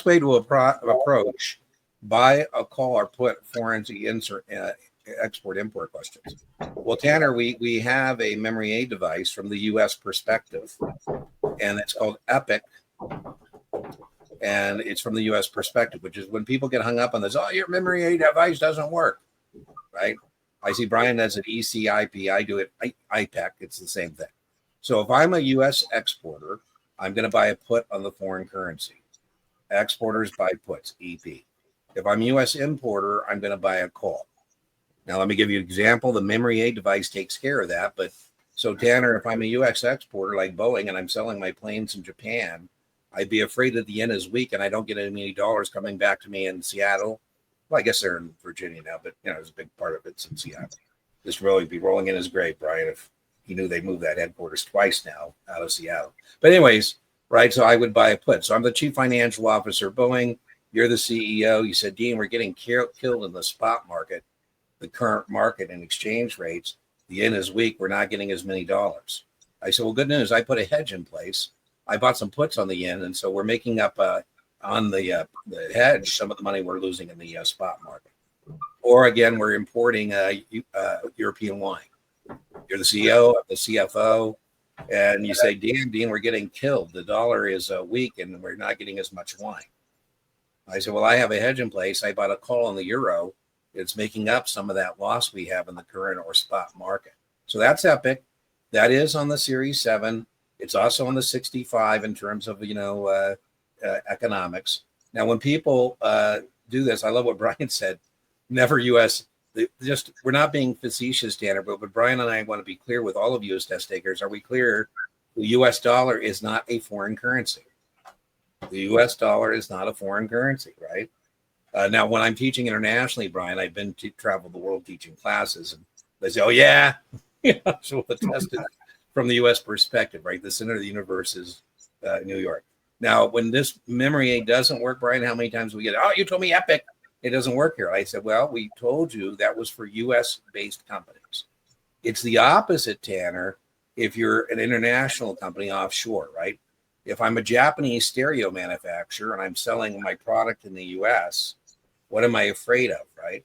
way to approach buy a call or put foreign insert export import questions. Well, Tanner, we have a memory aid device from the U.S. perspective, and it's called Epic, and it's from the U.S. perspective, which is when people get hung up on this. Oh, your memory aid device doesn't work, right? I see Brian does it ECIP. I do it IPEC. It's the same thing. So if I'm a U.S. exporter, I'm going to buy a put on the foreign currency. Exporters buy puts, EP. If I'm a U.S. importer, I'm going to buy a call. Now, let me give you an example. The memory aid device takes care of that. But so, Tanner, if I'm a U.S. exporter like Boeing and I'm selling my planes in Japan, I'd be afraid that the yen is weak and I don't get any dollars coming back to me in Seattle. Well, I guess they're in Virginia now, but there's a big part of it's in Seattle. This really be rolling in his grave, Brian, if he knew they moved that headquarters twice now out of Seattle. But anyways, right, so I would buy a put. So I'm the chief financial officer, Boeing. You're the CEO. You said, Dean, we're getting killed in the spot market, the current market and exchange rates. The yen is weak. We're not getting as many dollars. I said, well, good news. I put a hedge in place. I bought some puts on the yen, and so we're making up on the hedge some of the money we're losing in the spot market. Or again, we're importing European wine. You're the CEO, the CFO, and you say, Dean, we're getting killed. The dollar is weak, and we're not getting as much wine. I said, well, I have a hedge in place. I bought a call on the euro. It's making up some of that loss we have in the current or spot market. So that's Epic. That is on the Series 7. It's also on the 65 in terms of, economics. Now, when people do this, I love what Brian said, never U.S. We're not being facetious, Tanner, but Brian and I want to be clear with all of you as test takers. Are we clear? The U.S. dollar is not a foreign currency. The U.S. dollar is not a foreign currency, right? Now, when I'm teaching internationally, Brian, I've been to travel the world teaching classes, and they say, oh, yeah. So we'll test it from the U.S. perspective, right? The center of the universe is New York. Now, when this memory aid doesn't work, Brian, how many times we get, oh, you told me Epic. It doesn't work here. I said, well, we told you that was for U.S.-based companies. It's the opposite, Tanner, if you're an international company offshore, right? If I'm a Japanese stereo manufacturer and I'm selling my product in the U.S., what am I afraid of, right?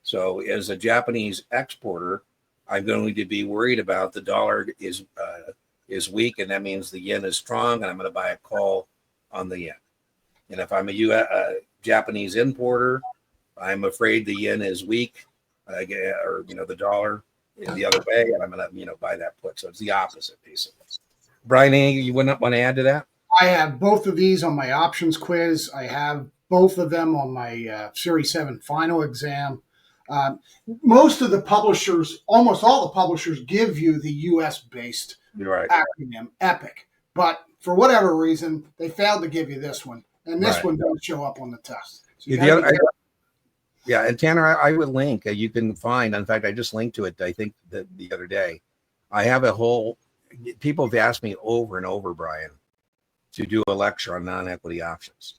So as a Japanese exporter, I'm going to be worried about the dollar is weak, and that means the yen is strong, and I'm going to buy a call on the yen. And if I'm a Japanese importer, I'm afraid the yen is weak, or the dollar the other way, and I'm going to buy that put. So it's the opposite, basically. Brian, you wouldn't want to add to that? I have both of these on my options quiz. I have both of them on my Series 7 final exam. Most of the publishers, almost all the publishers, give you the U.S.-based acronym, EPIC. But for whatever reason, they failed to give you this one. And this one doesn't show up on the test. So yeah, and Tanner, I would link. You can find, in fact, I just linked to it, I think, the other day. I have a whole, people have asked me over and over, Brian, to do a lecture on non-equity options.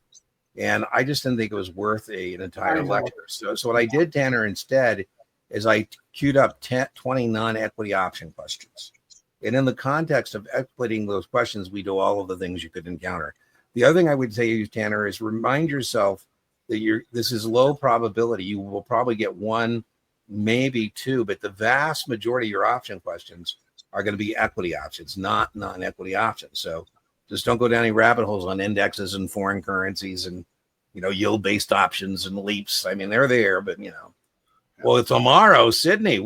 And I just didn't think it was worth an entire lecture. So what I did, Tanner, instead, is I queued up 20 non-equity option questions. And in the context of exploiting those questions, we do all of the things you could encounter. The other thing I would say to you, Tanner, is remind yourself that this is low probability. You will probably get one, maybe two, but the vast majority of your option questions are going to be equity options, not non-equity options. So just don't go down any rabbit holes on indexes and foreign currencies and, yield-based options and leaps. I mean, they're there, but, well, it's tomorrow, Sydney.